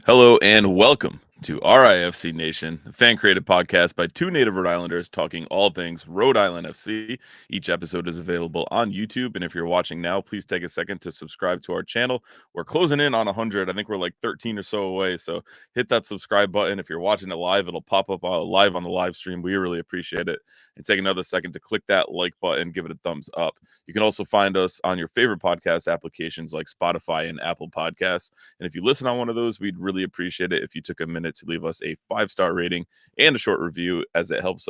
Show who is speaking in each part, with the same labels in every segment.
Speaker 1: Hello and welcome to RIFC Nation, a fan-created podcast by two native Rhode Islanders talking all things Rhode Island FC. Each episode is available on YouTube, and if you're watching now, please take a second to subscribe to our channel. We're closing in on 100. I think we're like 13 or so away, so hit that subscribe button. If you're watching it live, it'll pop up live on the live stream. We really appreciate it. And take another second to click that like button, give it a thumbs up. You can also find us on your favorite podcast applications like Spotify and Apple Podcasts. And if you listen on one of those, we'd really appreciate it if you took a minute to leave us a 5-star rating and a short review, as it helps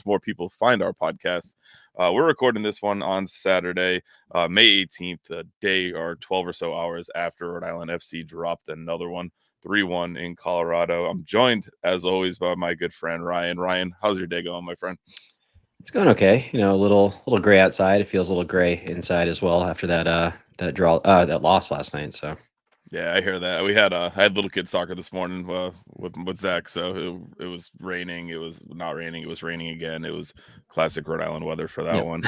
Speaker 1: more people find our podcast. We're recording this one on Saturday, May 18th, a day or 12 or so hours after Rhode Island FC dropped another one, 3-1 in Colorado. I'm joined, as always, by my good friend Ryan. Ryan, how's your day going, my friend?
Speaker 2: It's going okay. A little gray outside. It feels a little gray inside as well after that that loss last night. So
Speaker 1: yeah, I hear that. I had little kid soccer this morning with Zach, so it was raining. It was not raining. It was raining again. It was classic Rhode Island weather for that one.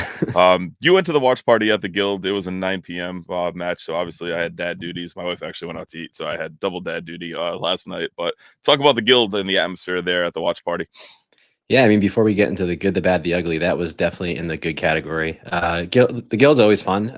Speaker 1: You went to the watch party at the Guild. It was a 9 p.m. Match, so obviously I had dad duties. My wife actually went out to eat, so I had double dad duty last night. But talk about the Guild and the atmosphere there at the watch party.
Speaker 2: yeah, I mean, before we get into the good, the bad, the ugly, that was definitely in the good category. The Guild's always fun.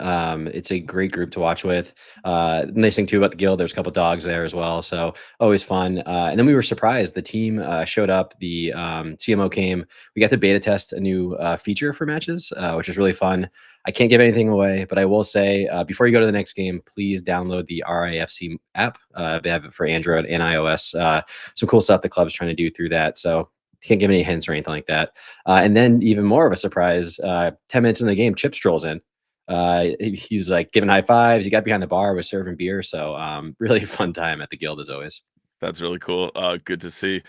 Speaker 2: It's a great group to watch with. Nice thing too about the Guild, there's a couple dogs there as well, so always fun. And then we were surprised. The team showed up. The CMO came. We got to beta test a new feature for matches, which is really fun. I can't give anything away, but I will say before you go to the next game, please download the RIFC app. They have it for Android and iOS. Some cool stuff the club's trying to do through that. So can't give any hints or anything like that. And then even more of a surprise, 10 minutes in the game, Chip strolls in. He's like giving high fives. He got behind the bar, was serving beer. So really fun time at the Guild as always.
Speaker 1: That's really cool. Good to see.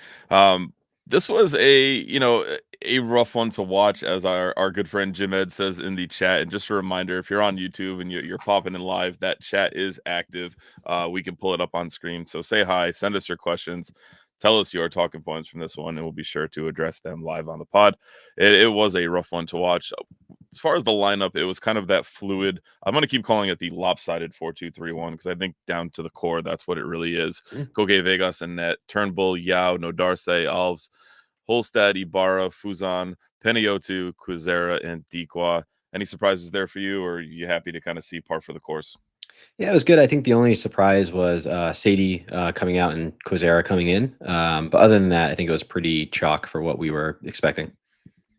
Speaker 1: This was a rough one to watch, as our good friend Jim Ed says in the chat. And just a reminder, if you're on YouTube and you're popping in live, that chat is active. We can pull it up on screen. So say hi, send us your questions. Tell us your talking points from this one, and we'll be sure to address them live on the pod. It was a rough one to watch. As far as the lineup, it was kind of that fluid. I'm going to keep calling it the lopsided 4-2-3-1 because I think down to the core, that's what it really is. Koke Vegas and net, Turnbull, Yao, Nodarse, Alves, Holstad, Ibarra, Fuzan, Peniotu, Quizera, and Dikwa. Any surprises there for you, or are you happy to kind of see par for the course?
Speaker 2: Yeah, it was good. I think the only surprise was Sadie coming out and Quizera coming in. But other than that, I think it was pretty chalk for what we were expecting.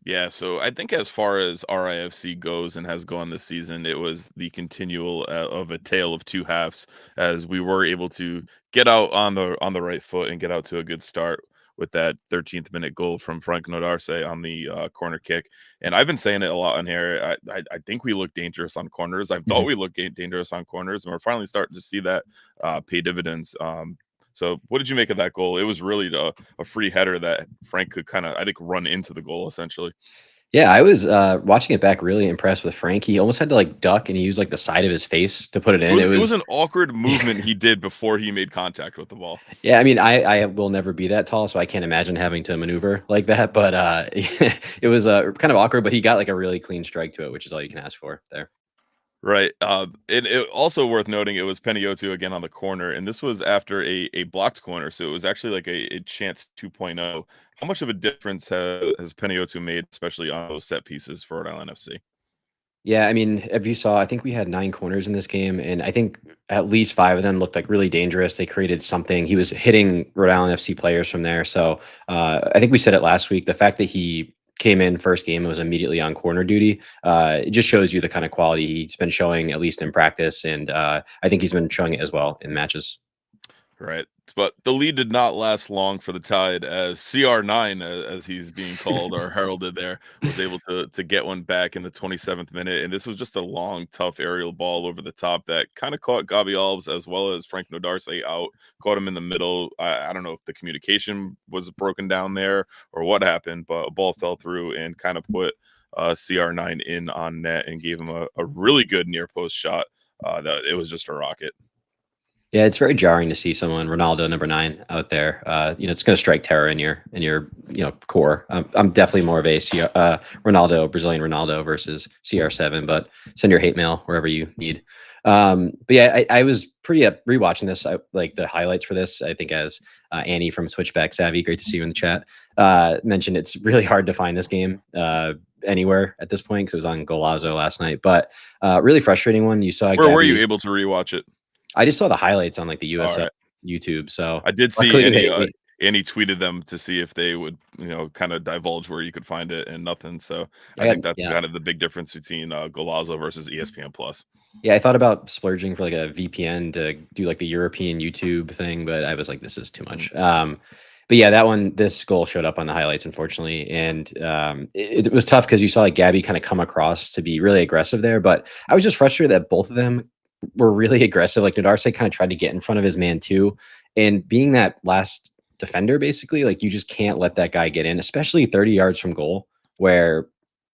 Speaker 1: Yeah, so I think as far as RIFC goes and has gone this season, it was the continual of a tale of two halves, as we were able to get out on the right foot and get out to a good start with that 13th minute goal from Frank Nodarse on the corner kick. And I've been saying it a lot on here. I think we look dangerous on corners. I thought we looked dangerous on corners, and we're finally starting to see that pay dividends. So what did you make of that goal? It was really a free header that Frank could kind of, I think, run into the goal essentially.
Speaker 2: Yeah, I was watching it back, really impressed with Frank. He almost had to like duck and he used like the side of his face to put it in.
Speaker 1: It was an awkward movement he did before he made contact with the ball.
Speaker 2: Yeah, I mean, I will never be that tall, so I can't imagine having to maneuver like that. But it was kind of awkward, but he got like a really clean strike to it, which is all you can ask for there.
Speaker 1: Right. It also worth noting it was Peniotu again on the corner, and this was after a blocked corner, so it was actually like a chance 2.0. How much of a difference has Peniotu made, especially on those set pieces for Rhode Island FC?
Speaker 2: Yeah, I mean, if you saw, I think we had 9 corners in this game, and I think at least 5 of them looked like really dangerous. They created something. He was hitting Rhode Island FC players from there. So I think we said it last week. The fact that he came in first game and was immediately on corner duty, it just shows you the kind of quality he's been showing, at least in practice. And I think he's been showing it as well in matches.
Speaker 1: Right. But the lead did not last long for the Tide, as CR9, as he's being called or heralded there, was able to get one back in the 27th minute. And this was just a long, tough aerial ball over the top that kind of caught Gabi Alves as well as Frank Nodarse out, caught him in the middle. I don't know if the communication was broken down there or what happened, but a ball fell through and kind of put CR9 in on net and gave him a really good near post shot. That it was just a rocket.
Speaker 2: Yeah, it's very jarring to see someone Ronaldo number 9 out there. It's going to strike terror in your core. I'm definitely more of a Ronaldo, Brazilian Ronaldo versus CR7, but send your hate mail wherever you need. But yeah, I was pretty rewatching this. I like the highlights for this. I think as Annie from Switchback Savvy, great to see you in the chat, mentioned it's really hard to find this game anywhere at this point because it was on Golazo last night. But really frustrating one. You saw
Speaker 1: Where were you
Speaker 2: Gabby.
Speaker 1: able to rewatch it?
Speaker 2: I just saw the highlights on like the
Speaker 1: All
Speaker 2: USL
Speaker 1: right.
Speaker 2: YouTube. So
Speaker 1: I did see
Speaker 2: luckily
Speaker 1: Annie tweeted them to see if they would, kind of divulge where you could find it, and nothing. So
Speaker 2: I
Speaker 1: I
Speaker 2: got
Speaker 1: think that's
Speaker 2: yeah.
Speaker 1: kind of the big difference between Golazo versus ESPN Plus.
Speaker 2: Yeah, I thought about splurging for like a VPN to do like the European YouTube thing, but I was like, this is too much. But yeah, this goal showed up on the highlights, unfortunately. And it was tough because you saw like Gabby kind of come across to be really aggressive there. But I was just frustrated that both of them were really aggressive. Like Nadarse kind of tried to get in front of his man too. And being that last defender, basically, like you just can't let that guy get in, especially 30 yards from goal, where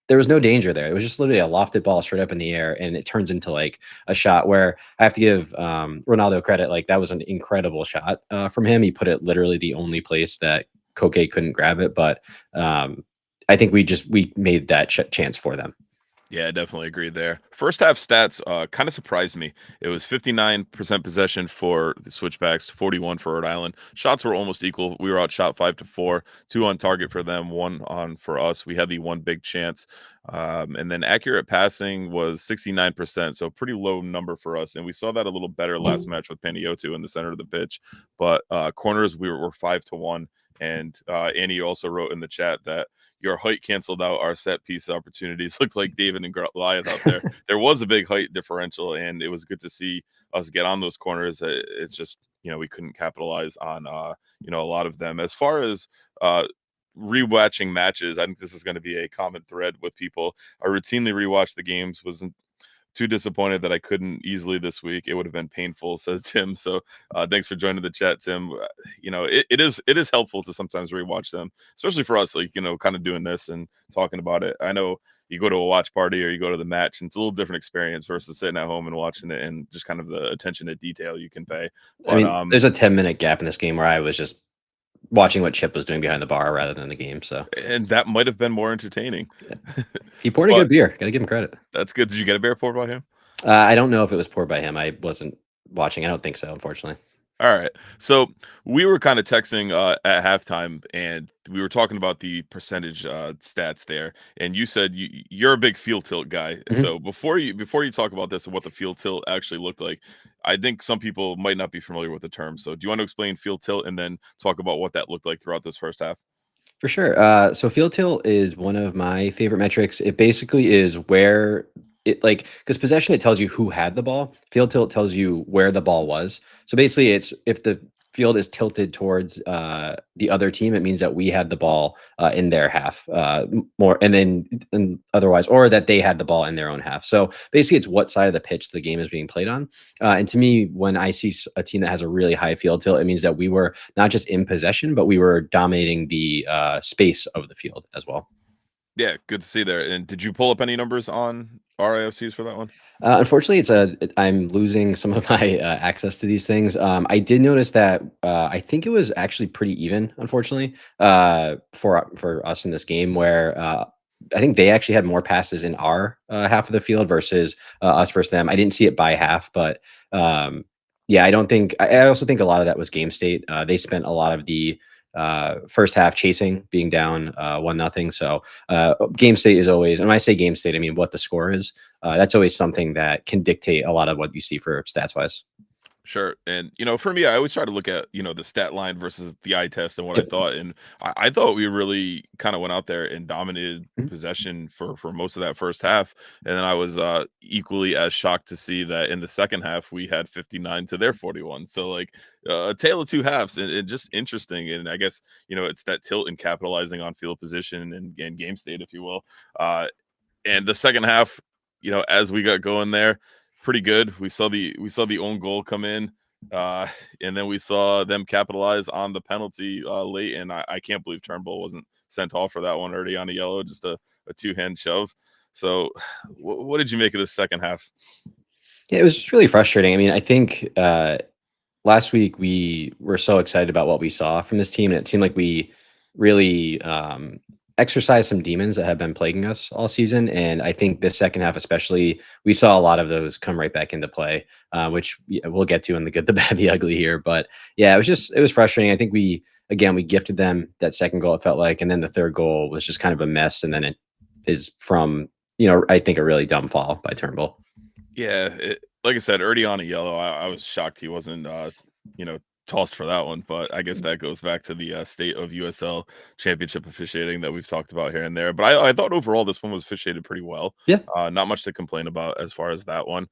Speaker 2: there was no danger there. It was just literally a lofted ball straight up in the air, and it turns into like a shot where I have to give Ronaldo credit. Like that was an incredible shot from him. He put it literally the only place that Koke couldn't grab it. But I think we made that chance for them.
Speaker 1: Yeah, I definitely agree there. First half stats kind of surprised me. It was 59% possession for the Switchbacks, 41 for Rhode Island. Shots were almost equal. We were outshot 5-4, 2 on target for them, 1 on for us. We had the one big chance. And then accurate passing was 69%, so pretty low number for us. And we saw that a little better last match with Paniotu in the center of the pitch. But corners, we were 5-1. And Annie also wrote in the chat that your height canceled out our set piece opportunities. Looked like David and Goliath out there. There was a big height differential, and it was good to see us get on those corners. It's just, we couldn't capitalize on, a lot of them. As far as rewatching matches, I think this is going to be a common thread with people. I routinely rewatch the games. Wasn't too disappointed that I couldn't easily this week. It would have been painful, says Tim. So thanks for joining the chat, Tim. It is helpful to sometimes rewatch them, especially for us, like, kind of doing this and talking about it. I know you go to a watch party or you go to the match, and it's a little different experience versus sitting at home and watching it and just kind of the attention to detail you can pay. But,
Speaker 2: I mean, there's a 10-minute gap in this game where I was just watching what Chip was doing behind the bar rather than the game. So,
Speaker 1: and that might have been more entertaining.
Speaker 2: Yeah. He poured a good beer. Got to give him credit.
Speaker 1: That's good. Did you get a beer poured by him?
Speaker 2: I don't know if it was poured by him. I wasn't watching. I don't think so, unfortunately.
Speaker 1: All right. So we were kind of texting at halftime, and we were talking about the percentage stats there. And you said you're a big field tilt guy.
Speaker 2: Mm-hmm.
Speaker 1: So before you talk about this and what the field tilt actually looked like, I think some people might not be familiar with the term. So do you want to explain field tilt and then talk about what that looked like throughout this first half?
Speaker 2: For sure. So field tilt is one of my favorite metrics. It basically is where because possession, it tells you who had the ball. Field tilt tells you where the ball was. So basically, it's if the field is tilted towards the other team, it means that we had the ball in their half more, and otherwise, or that they had the ball in their own half. So basically, it's what side of the pitch the game is being played on. And to me, when I see a team that has a really high field tilt, it means that we were not just in possession, but we were dominating the space of the field as well.
Speaker 1: Yeah, good to see there. And did you pull up any numbers on RIFCs for that one?
Speaker 2: Unfortunately, I'm losing some of my access to these things. I did notice that I think it was actually pretty even, unfortunately, for us in this game, where I think they actually had more passes in our half of the field versus us versus them. I didn't see it by half, but yeah, I don't think. I also think a lot of that was game state. They spent a lot of the first half chasing, being down 1-0. So game state is always, and when I say game state, I mean what the score is. That's always something that can dictate a lot of what you see for stats wise.
Speaker 1: Sure. And, for me, I always try to look at, the stat line versus the eye test and what I thought. And I thought we really kind of went out there and dominated possession for most of that first half. And then I was equally as shocked to see that in the second half, we had 59 to their 41. So, like, a tale of two halves, and just interesting. And I guess, it's that tilt and capitalizing on field position and game state, if you will. And the second half, as we got going there, pretty good. We saw the own goal come in, and then we saw them capitalize on the penalty late. And I can't believe Turnbull wasn't sent off for that one already on a yellow, just a 2-hand shove. So, what did you make of the second half?
Speaker 2: Yeah, it was just really frustrating. I mean, I think last week we were so excited about what we saw from this team, and it seemed like we really exercised some demons that have been plaguing us all season. And I think this second half, especially, we saw a lot of those come right back into play, which we'll get to in the good, the bad, the ugly here. But yeah, it was frustrating. I think we gifted them that second goal, it felt like, and then the third goal was just kind of a mess. And then it is from, I think a really dumb fall by Turnbull.
Speaker 1: Yeah, like I said, already on a yellow. I was shocked he wasn't, tossed for that one. But I guess that goes back to the state of USL Championship officiating that we've talked about here and there. But I thought overall this one was officiated pretty well.
Speaker 2: Yeah.
Speaker 1: Not much to complain about as far as that one.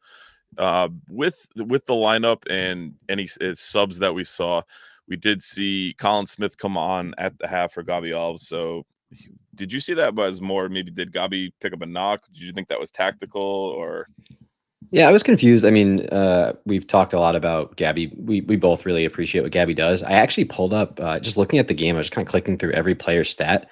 Speaker 1: With the lineup and any subs that we saw, we did see Colin Smith come on at the half for Gabi Alves. So did you see that as more maybe did Gabi pick up a knock? Did you think that was tactical or?
Speaker 2: Yeah, I was confused. I mean, we've talked a lot about Gabby. We both really appreciate what Gabby does. I actually pulled up just looking at the game. I was kind of clicking through every player's stat.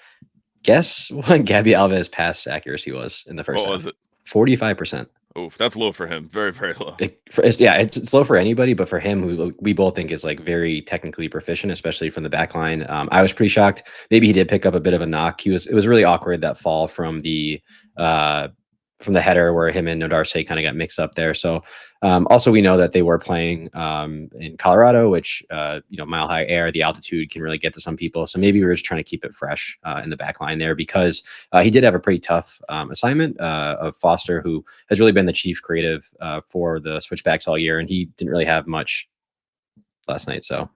Speaker 2: Guess what Gabby Alves' pass accuracy was in the first
Speaker 1: What
Speaker 2: half?
Speaker 1: was it?
Speaker 2: 45%.
Speaker 1: Oof, that's low for him. Very, very low.
Speaker 2: It's low for anybody, but for him, who we both think is like very technically proficient, especially from the back line. I was pretty shocked. Maybe he did pick up a bit of a knock. It was really awkward, that fall uh, from the header where him and Nodarse kind of got mixed up there. So also we know that they were playing in Colorado, which mile high air, the altitude can really get to some people. So maybe we were just trying to keep it fresh in the back line there, because he did have a pretty tough assignment of Foster, who has really been the chief creative for the switchbacks all year, and he didn't really have much last night. So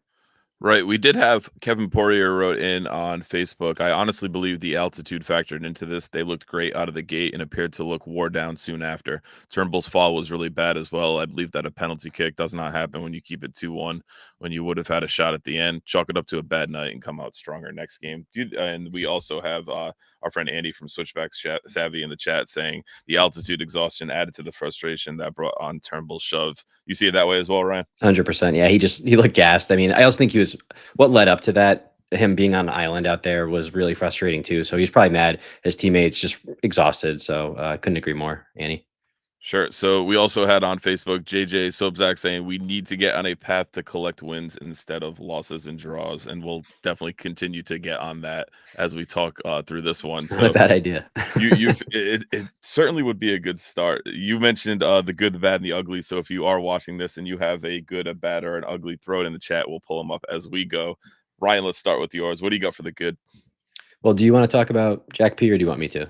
Speaker 1: Right. We did have Kevin Poirier wrote in on Facebook. I honestly believe the altitude factored into this. They looked great out of the gate and appeared to look wore down soon after. Turnbull's fall was really bad as well. I believe that a penalty kick does not happen when you keep it 2-1, when you would have had a shot at the end. Chalk it up to a bad night and come out stronger next game. And we also have our friend Andy from Switchbacks Chat, Savvy in the chat saying the altitude exhaustion added to the frustration that brought on Turnbull's shove. You see it that way as well, Ryan?
Speaker 2: 100%. Yeah, he looked gassed. I mean, I also think what led up to that, him being on the island out there, was really frustrating too. So he's probably mad. His teammates just exhausted. So couldn't agree more, Annie.
Speaker 1: Sure. So we also had on Facebook JJ Sobzak saying we need to get on a path to collect wins instead of losses and draws, and we'll definitely continue to get on that as we talk through this one.
Speaker 2: It's not a bad idea.
Speaker 1: It certainly would be a good start. You mentioned the good, the bad, and the ugly. So if you are watching this and you have a good, a bad, or an ugly, throw it in the chat. We'll pull them up as we go. Ryan, let's start with yours. What do you got for the good?
Speaker 2: Well, do you want to talk about Jack P, or do you want me to?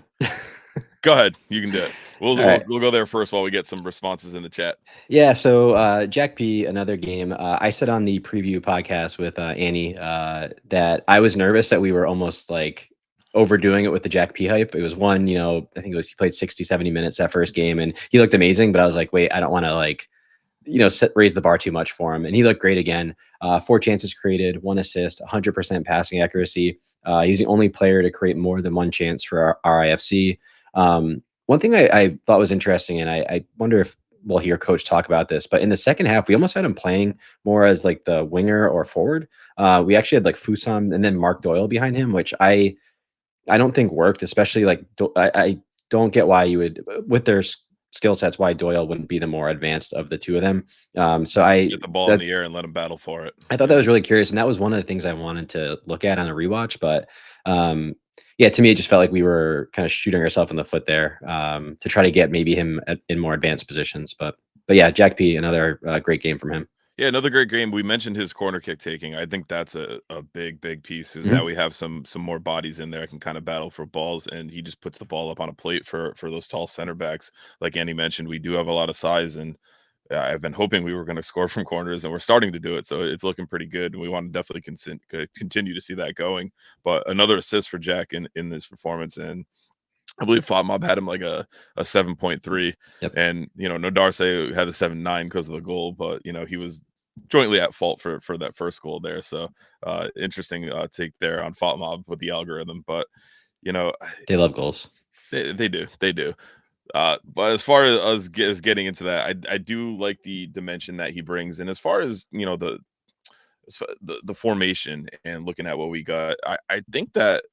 Speaker 1: Go ahead. You can do it. We'll
Speaker 2: right.
Speaker 1: we'll go there first while we get some responses in the chat.
Speaker 2: Yeah, so Jack P, another game. I said on the preview podcast with Annie that I was nervous that we were almost like overdoing it with the Jack P hype. It was one, I think he played 60, 70 minutes that first game, and he looked amazing, but I was like, wait, I don't want to raise the bar too much for him. And he looked great again. 4 chances created, 1 assist, 100% passing accuracy. He's the only player to create more than 1 chance for our RIFC. One thing I thought was interesting, and I wonder if we'll hear coach talk about this, but in the second half, we almost had him playing more as like the winger or forward. We actually had like Fusam and then Mark Doyle behind him, which I don't think worked, especially like I don't get why you would, with their skill sets, why Doyle wouldn't be the more advanced of the two of them. So I
Speaker 1: get the ball in the air and let him battle for it.
Speaker 2: I thought that was really curious, and that was one of the things I wanted to look at on a rewatch. But yeah, to me, it just felt like we were kind of shooting ourselves in the foot there to try to get maybe him in more advanced positions. But yeah, Jack P, another great game from him.
Speaker 1: Yeah, another great game. We mentioned his corner kick taking. I think that's a big piece is now we have some more bodies in there that can kind of battle for balls, and he just puts the ball up on a plate for those tall center backs. Like Andy mentioned, we do have a lot of size, and I've been hoping we were going to score from corners, and we're starting to do it. So it's looking pretty good. We want to definitely continue to see that going. But another assist for Jack in this performance, and I believe Fatmob had him like a 7.3,
Speaker 2: Yep.
Speaker 1: and Nodarse had a 7.9 because of the goal, but he was jointly at fault for that first goal there. So interesting take there on Fatmob with the algorithm, but
Speaker 2: they love goals.
Speaker 1: They do. But as far as us getting into that, I do like the dimension that he brings, and as far as the formation and looking at what we got, I think that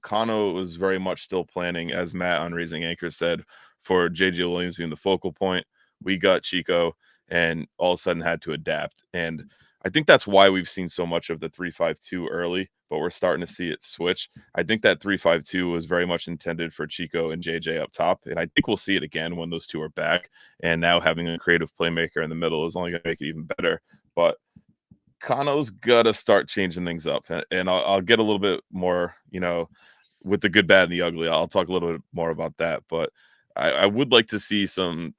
Speaker 1: Kano was very much still planning, as Matt on Raising Anchor said, for JJ Williams being the focal point. We got Chico, and all of a sudden had to adapt. And I think that's why we've seen so much of the 3-5-2 early, but we're starting to see it switch. I think that 3-5-2 was very much intended for Chico and JJ up top, and I think we'll see it again when those two are back. And now having a creative playmaker in the middle is only going to make it even better. But Kano's got to start changing things up, and I'll get a little bit more, with the good, bad, and the ugly. I'll talk a little bit more about that, but I would like to see some,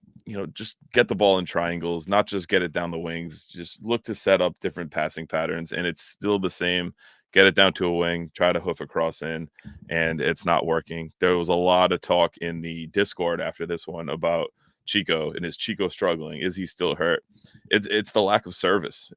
Speaker 1: just get the ball in triangles, not just get it down the wings. Just look to set up different passing patterns, and it's still the same. Get it down to a wing, try to hoof across in, and it's not working. There was a lot of talk in the Discord after this one about Chico, and is Chico struggling? Is he still hurt? It's the lack of service.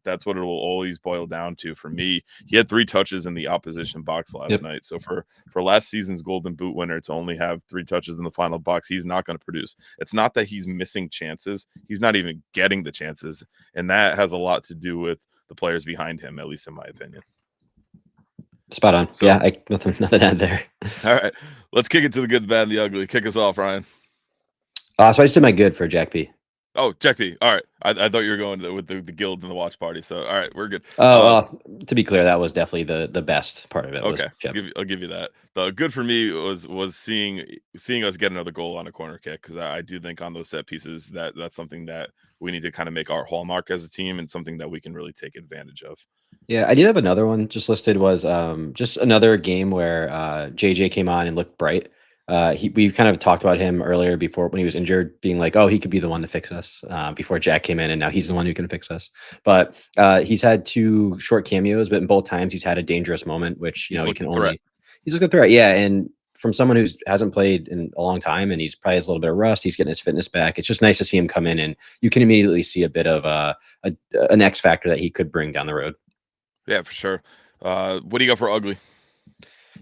Speaker 1: That's what it will always boil down to for me. He had 3 touches in the opposition box last night. So for last season's Golden Boot winner to only have 3 touches in the final box, he's not going to produce. It's not that he's missing chances. He's not even getting the chances. And that has a lot to do with the players behind him, at least in my opinion.
Speaker 2: Spot on. So, yeah, nothing to add there.
Speaker 1: All right. Let's kick it to the good, the bad, and the ugly. Kick us off, Ryan.
Speaker 2: So I just did my good for Jack P.
Speaker 1: Oh, Jack P. All right. I thought you were going with the guild and the watch party. So, all right, we're good.
Speaker 2: Oh, to be clear, that was definitely the best part of it.
Speaker 1: Okay, I'll give you that. The good for me was seeing us get another goal on a corner kick, because I do think on those set pieces that's something that we need to kind of make our hallmark as a team, and something that we can really take advantage of.
Speaker 2: Yeah, I did have another one just listed, was just another game where JJ came on and looked bright. We kind of talked about him earlier before when he was injured, being like, oh, he could be the one to fix us before Jack came in, and now he's the one who can fix us. But he's had 2 short cameos, but in both times he's had a dangerous moment, which he can only he's looking threat. Yeah, and from someone who hasn't played in a long time, and he's probably has a little bit of rust, he's getting his fitness back. It's just nice to see him come in, and you can immediately see a bit of an X factor that he could bring down the road.
Speaker 1: Yeah, for sure. What do you got for ugly?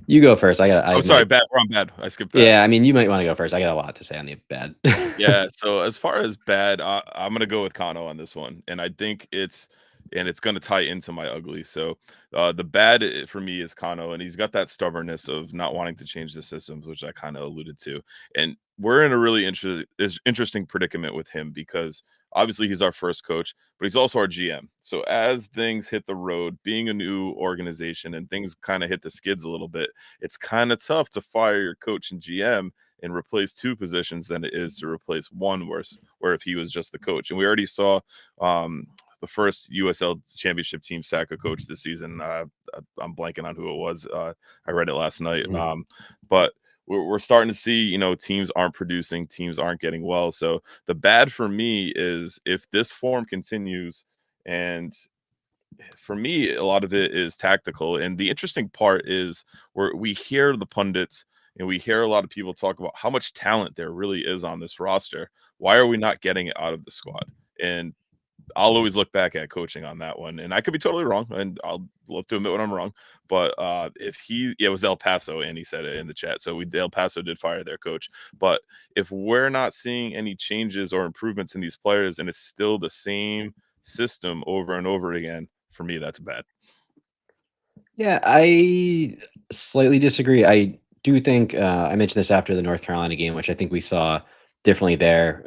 Speaker 2: You go first.
Speaker 1: Sorry, bad. We're on bad. I skipped bad.
Speaker 2: Yeah, I mean, you might want to go first. I got a lot to say on the bad.
Speaker 1: Yeah, so as far as bad, I'm going to go with Kano on this one. And I think it's going to tie into my ugly. So the bad for me is Kano, and he's got that stubbornness of not wanting to change the systems, which I kind of alluded to. And we're in a really interesting predicament with him, because obviously he's our first coach, but he's also our GM. So as things hit the road, being a new organization and things kind of hit the skids a little bit, it's kind of tough to fire your coach and GM and replace 2 positions than it is to replace one, where if he was just the coach. And we already saw the first USL championship team sack a coach this season. I'm blanking on who it was. I read it last night. But we're starting to see, teams aren't producing, teams aren't getting well. So the bad for me is if this form continues, and for me, a lot of it is tactical. And the interesting part is we hear the pundits and we hear a lot of people talk about how much talent there really is on this roster. Why are we not getting it out of the squad? And I'll always look back at coaching on that one, and I could be totally wrong, and I'll love to admit when I'm wrong. But it was El Paso, and he said it in the chat. So El Paso did fire their coach. But if we're not seeing any changes or improvements in these players, and it's still the same system over and over again, for me, that's bad.
Speaker 2: Yeah, I slightly disagree. I do think I mentioned this after the North Carolina game, which I think we saw differently there.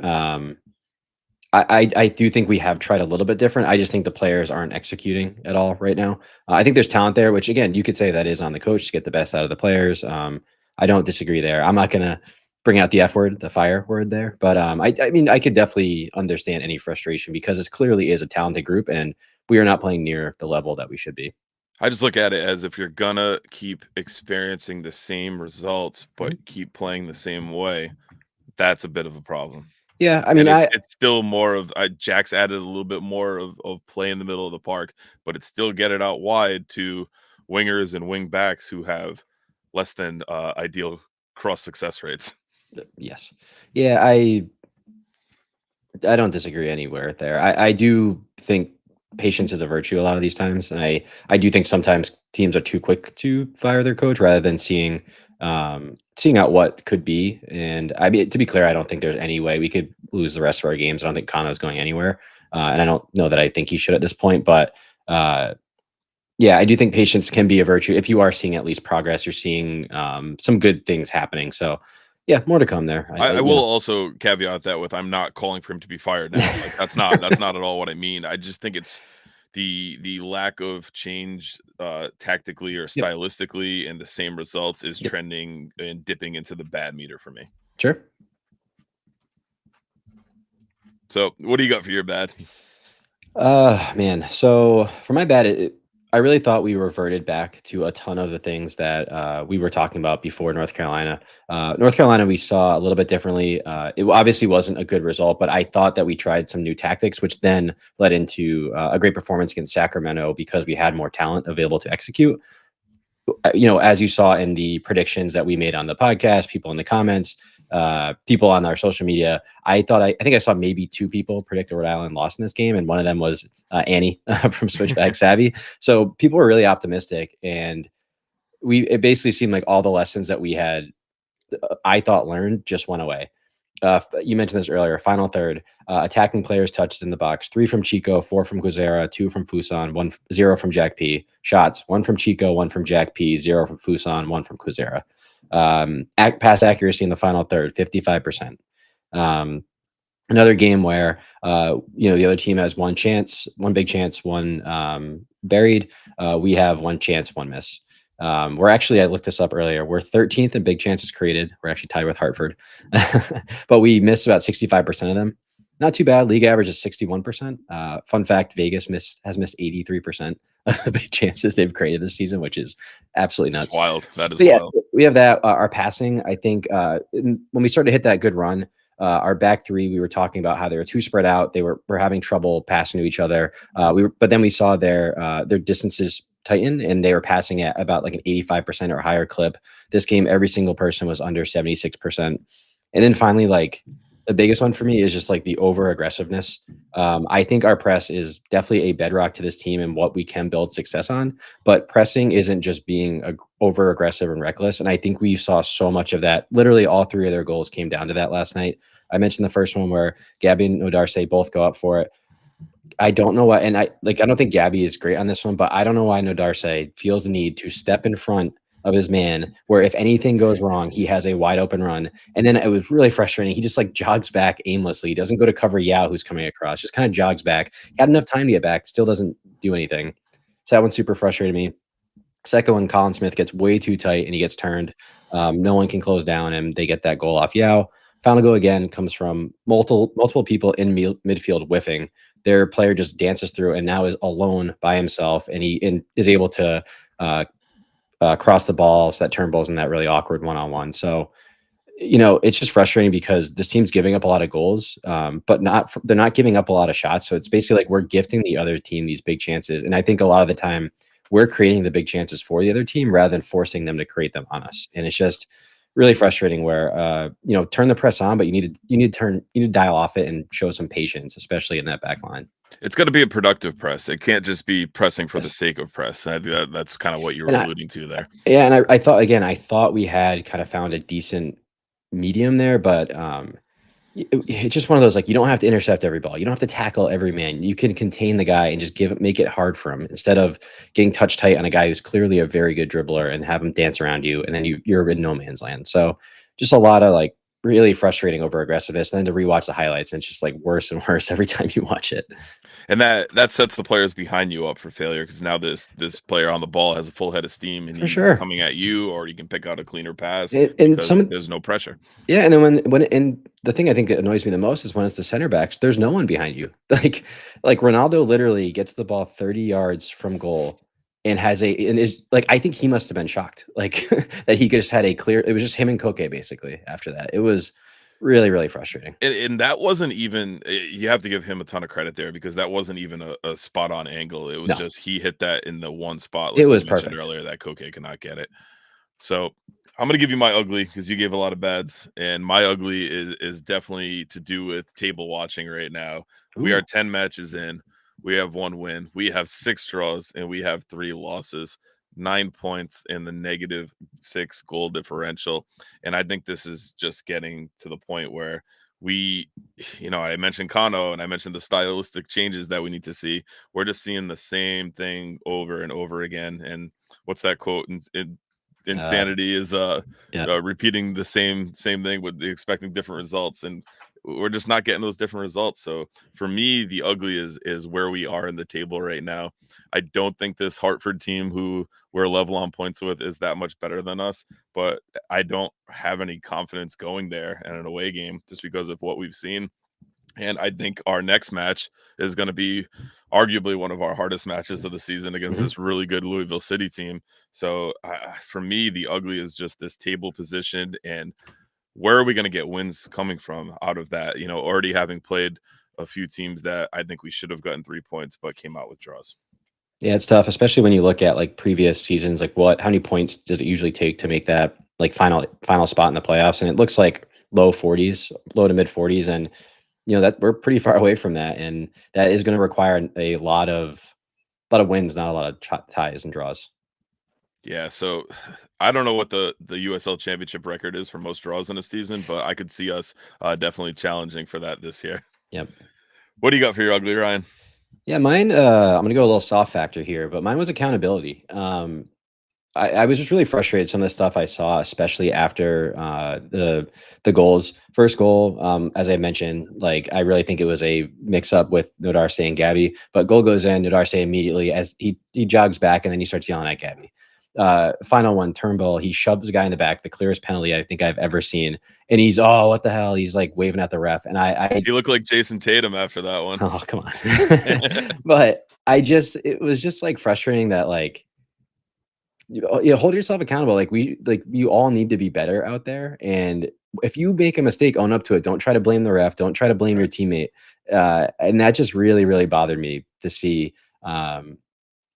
Speaker 2: I do think we have tried a little bit different. I just think the players aren't executing at all right now. I think there's talent there, which again, you could say that is on the coach to get the best out of the players. I don't disagree there. I'm not going to bring out the F word, the fire word there. But I mean, I could definitely understand any frustration, because it clearly is a talented group, and we are not playing near the level that we should be.
Speaker 1: I just look at it as, if you're gonna keep experiencing the same results but keep playing the same way, that's a bit of a problem.
Speaker 2: Yeah, I mean,
Speaker 1: it's still more of Jack's added a little bit more of play in the middle of the park, but it's still get it out wide to wingers and wing backs who have less than ideal cross success rates.
Speaker 2: Yes, yeah, I don't disagree anywhere there. I do think patience is a virtue a lot of these times, and I do think sometimes teams are too quick to fire their coach rather than seeing out what could be. And I mean, to be clear, I don't think there's any way we could lose the rest of our games. I don't think Kano's going anywhere, and I don't know that I think he should at this point. But yeah, I do think patience can be a virtue if you are seeing at least progress. You're seeing some good things happening. So Yeah, more to come there.
Speaker 1: I
Speaker 2: You
Speaker 1: will
Speaker 2: know,
Speaker 1: also caveat that with I'm not calling for him to be fired now. Like that's not at all what I mean. I just think it's the lack of change tactically or
Speaker 2: yep,
Speaker 1: stylistically and the same results is
Speaker 2: yep,
Speaker 1: trending and dipping into the bad meter for me.
Speaker 2: sure.
Speaker 1: So what do you got for your bad?
Speaker 2: Man. So for my bad, I really thought we reverted back to a ton of the things that we were talking about before North Carolina. North Carolina, we saw a little bit differently. It obviously wasn't a good result, but I thought that we tried some new tactics, which then led into a great performance against Sacramento because we had more talent available to execute. As you saw in the predictions that we made on the podcast, people in the comments, people on our social media, I think I saw maybe two people predict Rhode Island lost in this game, and one of them was Annie from Switchback Savvy. So people were really optimistic, and it basically seemed like all the lessons that we had, I thought learned, just went away. You mentioned this earlier. Final third, attacking players touches in the box: 3 from Chico, 4 from Quizera, 2 from Fuson, 0 from Jack P. Shots: 1 from Chico, 1 from Jack P, 0 from Fuson, 1 from Quizera. Pass accuracy in the final third: 55%. Another game where the other team has one chance, one big chance, one buried. We have one chance, one miss. We're actually, I looked this up earlier. We're 13th in big chances created. We're actually tied with Hartford, but we missed about 65% of them. Not too bad. League average is 61%. Fun fact: Vegas has missed 83% of the big chances they've created this season, which is absolutely
Speaker 1: It's
Speaker 2: nuts.
Speaker 1: wild. That is
Speaker 2: So yeah,
Speaker 1: wild.
Speaker 2: we have that. Our passing, I think, when we started to hit that good run, our back three, we were talking about how they were too spread out. They were having trouble passing to each other. But then we saw their distances tighten, and they were passing at about like an 85% or higher clip. This game, every single person was under 76%. And then finally, like the biggest one for me is just like the over aggressiveness. I think our press is definitely a bedrock to this team and what we can build success on. But pressing isn't just being over aggressive and reckless. And I think we saw so much of that. Literally, all three of their goals came down to that last night. I mentioned the first one where Gabby and Odarse both go up for it. I don't know why, and I don't think Gabby is great on this one, but I don't know why Nodarse feels the need to step in front of his man, where if anything goes wrong, he has a wide open run. And then it was really frustrating. He just like jogs back aimlessly. He doesn't go to cover Yao, who's coming across, just kind of jogs back. He had enough time to get back, still doesn't do anything. So that one super frustrated me. Second one, Colin Smith gets way too tight and he gets turned. No one can close down him. They get that goal off Yao. Final goal again comes from multiple people in midfield whiffing. Their player just dances through and now is alone by himself, and he is able to uh, cross the ball, set turnbuckles in that really awkward one-on-one. So it's just frustrating because this team's giving up a lot of goals, but they're not giving up a lot of shots. So it's basically like we're gifting the other team these big chances. And I think a lot of the time we're creating the big chances for the other team rather than forcing them to create them on us. And it's just really frustrating where, turn the press on, but you need to dial off it and show some patience, especially in that back line.
Speaker 1: It's got to be a productive press. It can't just be pressing for the
Speaker 2: Yes.
Speaker 1: sake of press. I think that's kind of what you were
Speaker 2: And
Speaker 1: alluding to there.
Speaker 2: yeah, and I thought we had kind of found a decent medium there, but it's just one of those, like, you don't have to intercept every ball. You don't have to tackle every man. You can contain the guy and just make it hard for him instead of getting touch tight on a guy who's clearly a very good dribbler and have him dance around you, and then you're in no man's land. So just a lot of like really frustrating over aggressiveness. And then to rewatch the highlights, and it's just like worse and worse every time you watch it.
Speaker 1: And that sets the players behind you up for failure because now this player on the ball has a full head of steam and
Speaker 2: For
Speaker 1: he's
Speaker 2: sure.
Speaker 1: coming at you, or you can pick out a cleaner pass
Speaker 2: And
Speaker 1: because
Speaker 2: some
Speaker 1: there's no pressure.
Speaker 2: Yeah, and then and the thing I think that annoys me the most is when it's the center backs, there's no one behind you. Like Ronaldo literally gets the ball 30 yards from goal and is like, I think he must have been shocked, like that he just had it was just him and Koke basically after that. It was really, really frustrating.
Speaker 1: And that wasn't even you have to give him a ton of credit there because that wasn't even a spot on angle. It was
Speaker 2: No,
Speaker 1: just he hit that in the one spot,
Speaker 2: it
Speaker 1: like you
Speaker 2: was
Speaker 1: mentioned
Speaker 2: perfect.
Speaker 1: earlier, that Koke could not get it. So I'm gonna give you my ugly because you gave a lot of bads, and my ugly is definitely to do with table watching right now. We are
Speaker 2: Ooh,
Speaker 1: 10 matches in. We have one win. We have 6 draws, and we have 3 losses. 9 points in the -6 goal differential. And I think this is just getting to the point where we, I mentioned Kano and I mentioned the stylistic changes that we need to see. We're just seeing the same thing over and over again. And what's that quote? insanity is
Speaker 2: Yeah.
Speaker 1: repeating the same thing with expecting different results, and we're just not getting those different results. So for me, the ugly is where we are in the table right now. I don't think this Hartford team, who we're level on points with, is that much better than us, but I don't have any confidence going there in an away game just because of what we've seen. And I think our next match is going to be arguably one of our hardest matches of the season against
Speaker 2: Mhm.
Speaker 1: this really good Louisville City team. So for me, the ugly is just this table position, and where are we going to get wins coming from out of that? You know, already having played a few teams that I think we should have gotten 3 points, but came out with draws.
Speaker 2: Yeah, it's tough, especially when you look at like previous seasons. Like, how many points does it usually take to make that like final spot in the playoffs? And it looks like low 40s, low to mid 40s, and that we're pretty far away from that, and that is going to require a lot of wins, not a lot of ties and draws.
Speaker 1: Yeah, so I don't know what the USL Championship record is for most draws in a season, but I could see us definitely challenging for that this year.
Speaker 2: Yep.
Speaker 1: What do you got for your ugly, Ryan?
Speaker 2: Yeah, mine. I'm gonna go a little soft factor here, but mine was accountability. I was just really frustrated some of the stuff I saw, especially after the goals. First goal, as I mentioned, like I really think it was a mix up with Nodarse and Gabby. But goal goes in, Nodarse immediately as he jogs back and then he starts yelling at Gabby. Final one, Turnbull, he shoves the guy in the back, the clearest penalty I think I've ever seen. And he's, oh, what the hell? He's like waving at the ref. And I
Speaker 1: He looked like Jason Tatum after that one.
Speaker 2: oh, come on. But it was just like frustrating that like, hold yourself accountable. Like you all need to be better out there. And if you make a mistake, own up to it. Don't try to blame the ref. Don't try to blame your teammate. And that just really, really bothered me to see.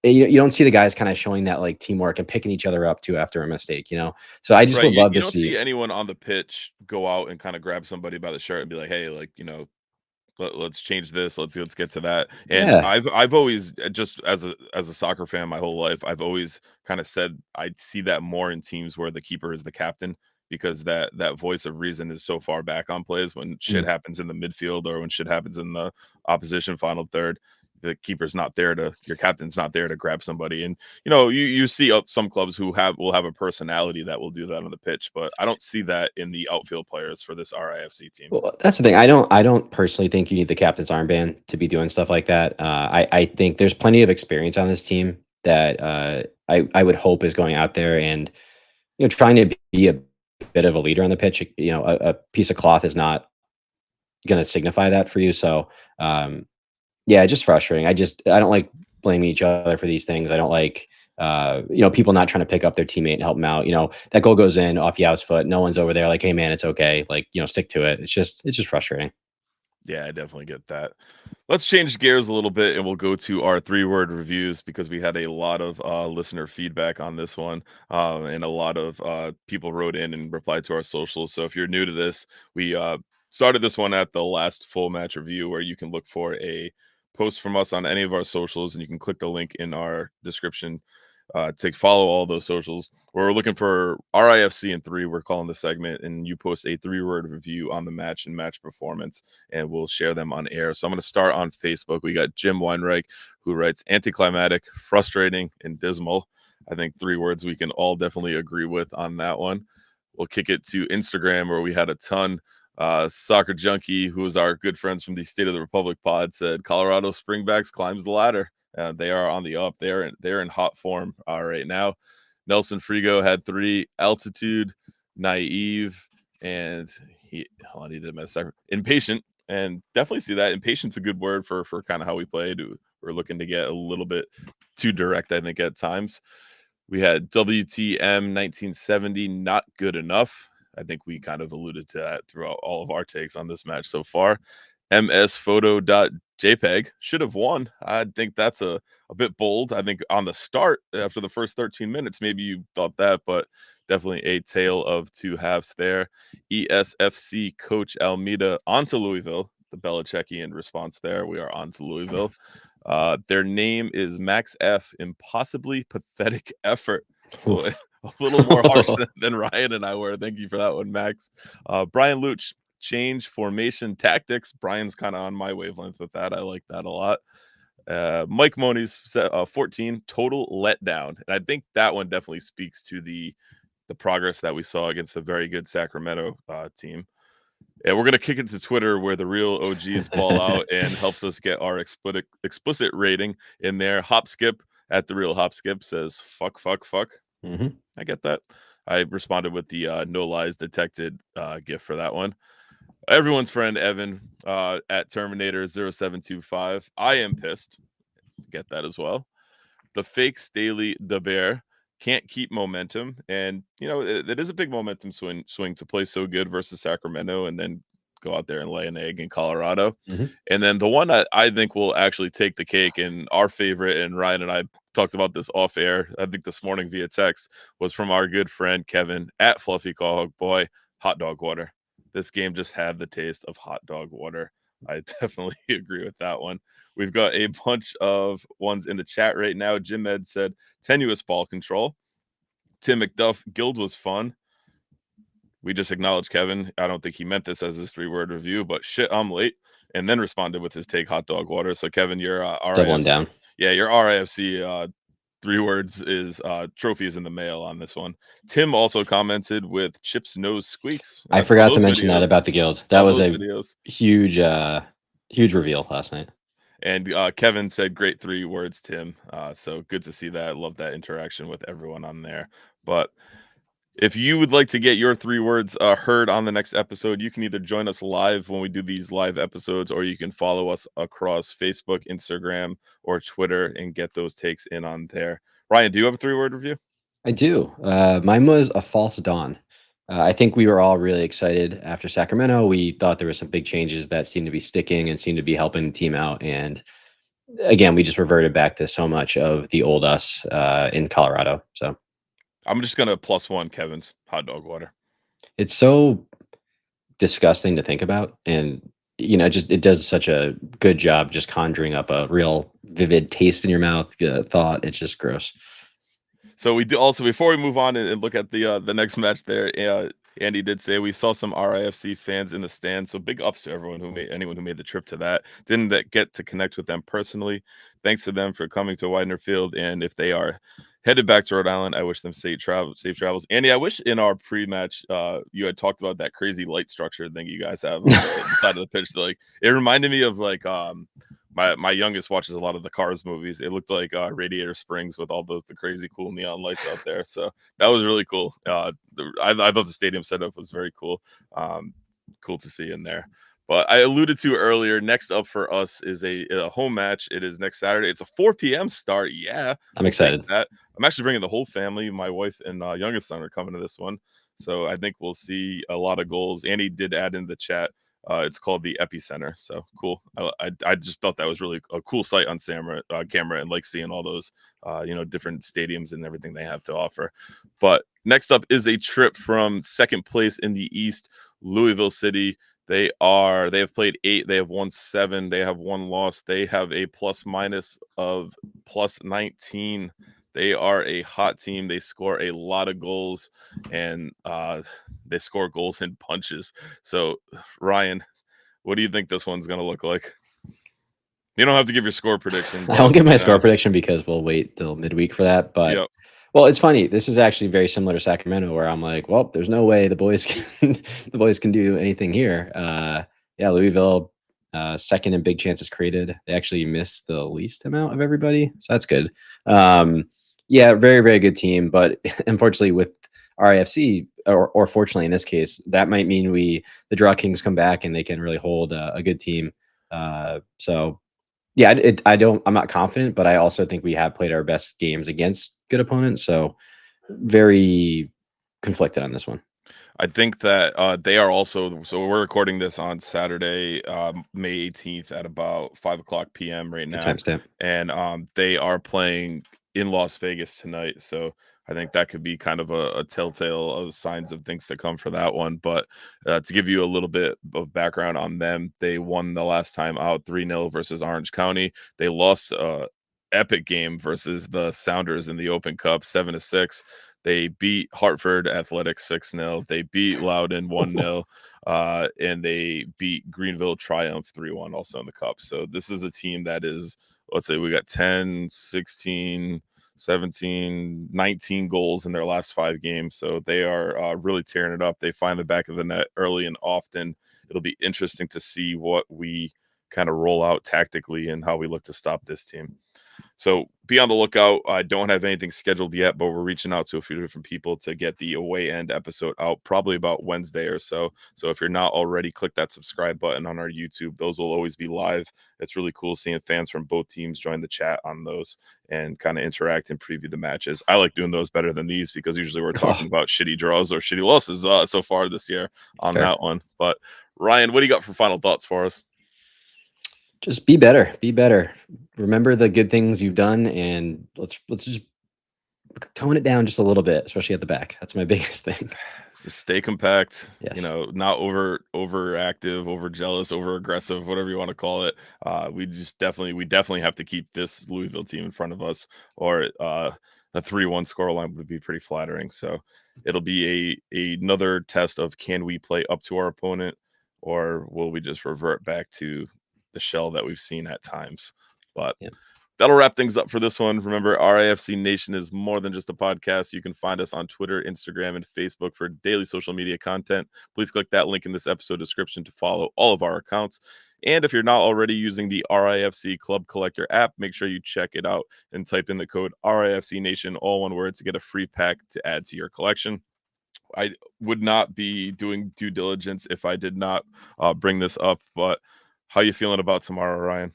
Speaker 2: You don't see the guys kind of showing that like teamwork and picking each other up too after a mistake. So I just
Speaker 1: Right,
Speaker 2: would love
Speaker 1: you
Speaker 2: to
Speaker 1: don't
Speaker 2: see.
Speaker 1: see anyone on the pitch go out and kinda grab somebody by the shirt and be like, "Hey, like, let's change this, let's get to that." And
Speaker 2: Yeah.
Speaker 1: I've always, just as a soccer fan my whole life, I've always kinda said I see that more in teams where the keeper is the captain, because that voice of reason is so far back on plays when shit
Speaker 2: Mm.
Speaker 1: happens in the midfield or when shit happens in the opposition final third. The keeper's not there to your captain's not there to grab somebody. And you see some clubs who will have a personality that will do that on the pitch, but I don't see that in the outfield players for this RIFC team.
Speaker 2: Well, that's the thing. I don't personally think you need the captain's armband to be doing stuff like that. I think there's plenty of experience on this team that I would hope is going out there and trying to be a bit of a leader on the pitch. A piece of cloth is not going to signify that for you. So yeah, just frustrating. I don't like blaming each other for these things. I don't like people not trying to pick up their teammate and help them out. That goal goes in off Yao's foot. No one's over there like, hey man, it's okay. Like, stick to it. It's just frustrating.
Speaker 1: Yeah, I definitely get that. Let's change gears a little bit and we'll go to our 3-word reviews, because we had a lot of listener feedback on this one. And a lot of people wrote in and replied to our socials. So if you're new to this, we started this one at the last full match review, where you can look for a post from us on any of our socials, and you can click the link in our description to follow all those socials. We're looking for RIFC in 3. We're calling the segment, and you post a 3-word review on the match and match performance, and we'll share them on air. So I'm going to start on Facebook. We got Jim Weinreich, who writes anticlimactic, frustrating, and dismal. I think 3 words we can all definitely agree with on that one. We'll kick it to Instagram, where we had a ton. Soccer Junkie, who is our good friends from the State of the Republic pod, said Colorado Springbacks climbs the ladder. They are on the up. They're in hot form right now. Nelson Frigo had 3: altitude, naive, and he did mess up. Impatient, and definitely see that impatient's a good word for kind of how we played. We're looking to get a little bit too direct, I think, at times. We had WTM 1970, not good enough. I think we kind of alluded to that throughout all of our takes on this match so far. msphoto.jpg should have won. I think that's a bit bold. I think on the start, after the first 13 minutes, maybe you thought that, but definitely a tale of two halves there. ESFC coach Almeida onto Louisville, the Belichickian response there. We are on to Louisville. Their name is Max F. Impossibly pathetic effort. So a little more harsh than Ryan and I were. Thank you for that one, Max. Brian Luch, change formation tactics. Brian's kind of on my wavelength with that. I like that a lot. Mike Moni's 14, total letdown. And I think that one definitely speaks to the the progress that we saw against a very good Sacramento team. And we're gonna kick it to Twitter where the real OGs ball out and helps us get our explicit rating in there. Hop Skip at the real Hop Skip says fuck, fuck, fuck.
Speaker 2: Mhm.
Speaker 1: I get that. I responded with the no lies detected gif for that one. Everyone's friend Evan at Terminator 0725. I am pissed. Get that as well. The fake Staley the Bear can't keep momentum, and it is a big momentum swing to play so good versus Sacramento, and then go out there and lay an egg in Colorado.
Speaker 2: Mhm.
Speaker 1: And then the one that I think will actually take the cake, and our favorite, and Ryan and I talked about this off air, I think this morning via text, was from our good friend Kevin at Fluffy Call Boy. Hot dog water. This game just had the taste of hot dog water. I definitely agree with that one. We've got a bunch of ones in the chat right now. Jim Ed said tenuous ball control. Tim McDuff, Guild was fun. We just acknowledged Kevin. I don't think he meant this as his 3-word review, but shit, I'm late. And then responded with his take hot dog water. So Kevin, your
Speaker 2: Doubling
Speaker 1: RIFC,
Speaker 2: down.
Speaker 1: yeah, your RIFC 3 words is trophies in the mail on this one. Tim also commented with Chip's nose squeaks.
Speaker 2: I forgot to mention that about the Guild. That was a huge reveal last night.
Speaker 1: And Kevin said, great 3 words, Tim. So good to see that. I love that interaction with everyone on there. But if you would like to get your 3 words heard on the next episode, you can either join us live when we do these live episodes, or you can follow us across Facebook, Instagram, or Twitter and get those takes in on there. Ryan, do you have a 3-word review?
Speaker 2: I do. Mine was a false dawn. I think we were all really excited after Sacramento. We thought there were some big changes that seemed to be sticking and seemed to be helping the team out. And again, we just reverted back to so much of the old us in Colorado. So
Speaker 1: I'm just going to +1 Kevin's hot dog water.
Speaker 2: It's so disgusting to think about. And, it does such a good job just conjuring up a real vivid taste in your mouth, thought. It's just gross.
Speaker 1: So we do also, before we move on and look at the next match there, Andy did say we saw some RIFC fans in the stand. So big ups to anyone who made the trip to that. Didn't get to connect with them personally. Thanks to them for coming to Widener Field. And if they are headed back to Rhode Island, I wish them safe travels. Andy, I wish in our pre-match you had talked about that crazy light structure thing you guys have on the side of the pitch. Like, it reminded me of like my youngest watches a lot of the Cars movies. It looked like Radiator Springs with all the crazy cool neon lights out there. So that was really cool. I thought the stadium setup was very cool. Cool to see in there. But I alluded to earlier, next up for us is a home match. It is next Saturday. It's a 4 p.m. start. Yeah,
Speaker 2: I'm excited.
Speaker 1: I'm actually bringing the whole family. My wife and youngest son are coming to this one. So I think we'll see a lot of goals. Andy did add in the chat. It's called the Epicenter. So cool. I just thought that was really a cool sight on camera, and like seeing all those, different stadiums and everything they have to offer. But next up is a trip from second place in the East, Louisville City. They have played 8. They have won 7. They have 1 loss. They have a plus-minus of +19. They are a hot team. They score a lot of goals, and they score goals in punches. So, Ryan, what do you think this one's going to look like? You don't have to give your score prediction.
Speaker 2: I won't give my score prediction because we'll wait till midweek for that. But well, it's funny. This is actually very similar to Sacramento, where I'm like, well, there's no way the boys can do anything here. Yeah, Louisville, second in big chances created. They actually missed the least amount of everybody, so that's good. Yeah, very, very good team. But unfortunately, with RIFC, or fortunately in this case, that might mean the Draw Kings come back and they can really hold a good team. So yeah, I'm not confident, but I also think we have played our best games against good opponents. So very conflicted on this one.
Speaker 1: I think that they are also, so we're recording this on Saturday, May 18th at about 5:00 p.m. right now.
Speaker 2: Timestamp.
Speaker 1: And they are playing in Las Vegas tonight. So I think that could be kind of a telltale of signs of things to come for that one. But to give you a little bit of background on them, they won the last time out 3-0 versus Orange County. They lost epic game versus the Sounders in the Open Cup 7-6. They beat Hartford Athletics 6-0. They beat Loudoun 1-0. And they beat Greenville Triumph 3-1 also in the Cup. So this is a team that is, let's say we got 10, 16, 17, 19 goals in their last 5 games. So they are really tearing it up. They find the back of the net early and often. It'll be interesting to see what we kind of roll out tactically and how we look to stop this team. So be on the lookout. I don't have anything scheduled yet, but we're reaching out to a few different people to get the away end episode out probably about Wednesday or so. So if you're not already, click that subscribe button on our YouTube. Those will always be live. It's really cool seeing fans from both teams join the chat on those and kind of interact and preview the matches. I like doing those better than these because usually we're talking about shitty draws or shitty losses so far this year on that one. But Ryan, what do you got for final thoughts for us?
Speaker 2: Just be better. Be better. Remember the good things you've done, and let's just tone it down just a little bit, especially at the back. That's my biggest thing.
Speaker 1: Just stay compact.
Speaker 2: Yes.
Speaker 1: You know, not overactive, over jealous, over aggressive, whatever you want to call it. We definitely have to keep this Louisville team in front of us, or a 3-1 scoreline would be pretty flattering. So it'll be another test of, can we play up to our opponent, or will we just revert back to the shell that we've seen at times? But that'll wrap things up for this one. Remember, RIFC Nation is more than just a podcast. You can find us on Twitter, Instagram, and Facebook for daily social media content. Please click that link in this episode description to follow all of our accounts. And if you're not already using the RIFC Club Collector app, make sure you check it out and type in the code RIFC Nation, all one word, to get a free pack to add to your collection. I would not be doing due diligence if I did not bring this up, but how you feeling about tomorrow, Ryan?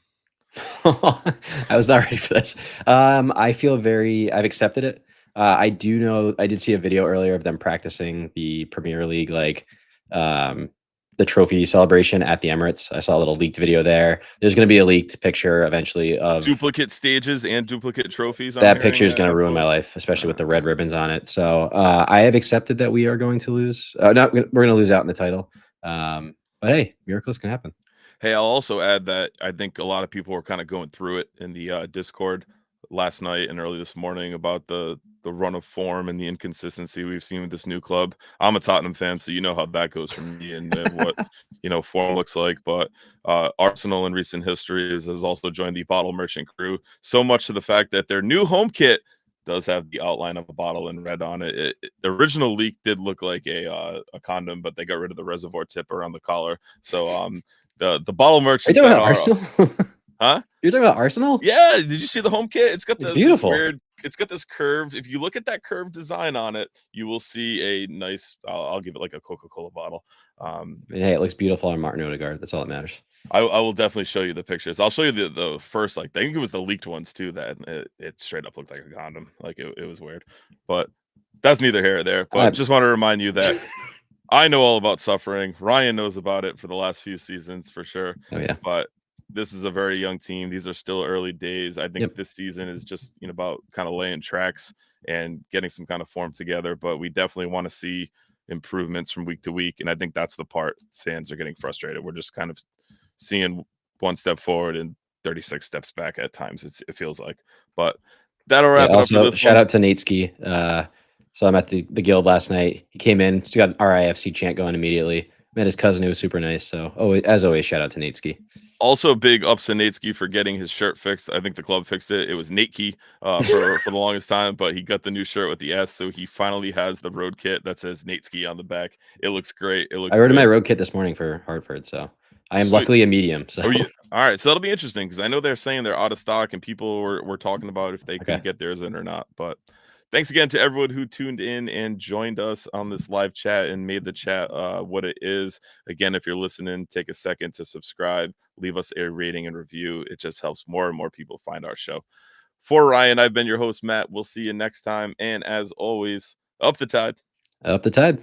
Speaker 2: I was not ready for this. I feel I've accepted it. I do know, I did see a video earlier of them practicing the Premier League, the trophy celebration at the Emirates. I saw a little leaked video there. There's going to be a leaked picture eventually of
Speaker 1: duplicate stages and duplicate trophies.
Speaker 2: That picture is going to ruin my life, especially with the red ribbons on it. So I have accepted that we are going to lose. We're going to lose out in the title. But hey, miracles can happen.
Speaker 1: Hey, I'll also add that I think a lot of people were kind of going through it in the Discord last night and early this morning about the run of form and the inconsistency we've seen with this new club. I'm a Tottenham fan, so you know how that goes for me and what form looks like. But Arsenal in recent history has also joined the bottle merchant crew, so much to the fact that their new home kit does have the outline of a bottle in red on it. The original leak did look like a condom, but they got rid of the reservoir tip around the collar. So the bottle merchants.
Speaker 2: Are you talking about Arsenal?
Speaker 1: Huh?
Speaker 2: You're talking about Arsenal?
Speaker 1: Yeah. Did you see the home kit? It's got
Speaker 2: beautiful.
Speaker 1: It's got this curve. If you look at that curved design on it, you will see a nice. I'll give it like a Coca-Cola bottle.
Speaker 2: Hey, it looks beautiful on Martin Odegaard. That's all that matters.
Speaker 1: I will definitely show you the pictures. I'll show you the first, I think it was the leaked ones too, that it straight up looked like a condom. Like it was weird, but that's neither here or there. But just want to remind you that I know all about suffering. Ryan knows about it for the last few seasons for sure.
Speaker 2: Oh yeah.
Speaker 1: But this is a very young team. These are still early days. I think this season is just about kind of laying tracks and getting some kind of form together. But we definitely want to see improvements from week to week, and I think that's the part fans are getting frustrated. We're just kind of seeing one step forward and 36 steps back at times. It feels like. But that'll wrap it up.
Speaker 2: Also, shout out to Natesky. So I'm at the guild last night. He came in, he got an RIFC chant going immediately. Met his cousin, who was super nice. So as always, shout out to Natesky.
Speaker 1: Also, big ups to Natesky for getting his shirt fixed. I think the club fixed it. It was Natesky for the longest time, but he got the new shirt with the S, so he finally has the road kit that says Natesky on the back. It looks great.
Speaker 2: I ordered my road kit this morning for Hartford, so I am luckily a medium. So
Speaker 1: all right, so that'll be interesting because I know they're saying they're out of stock, and people were talking about if they could get theirs in or not. But thanks again to everyone who tuned in and joined us on this live chat and made the chat what it is. Again, if you're listening, take a second to subscribe, leave us a rating and review. It just helps more and more people find our show. For Ryan, I've been your host, Matt. We'll see you next time. And as always, up the tide.
Speaker 2: Up the tide.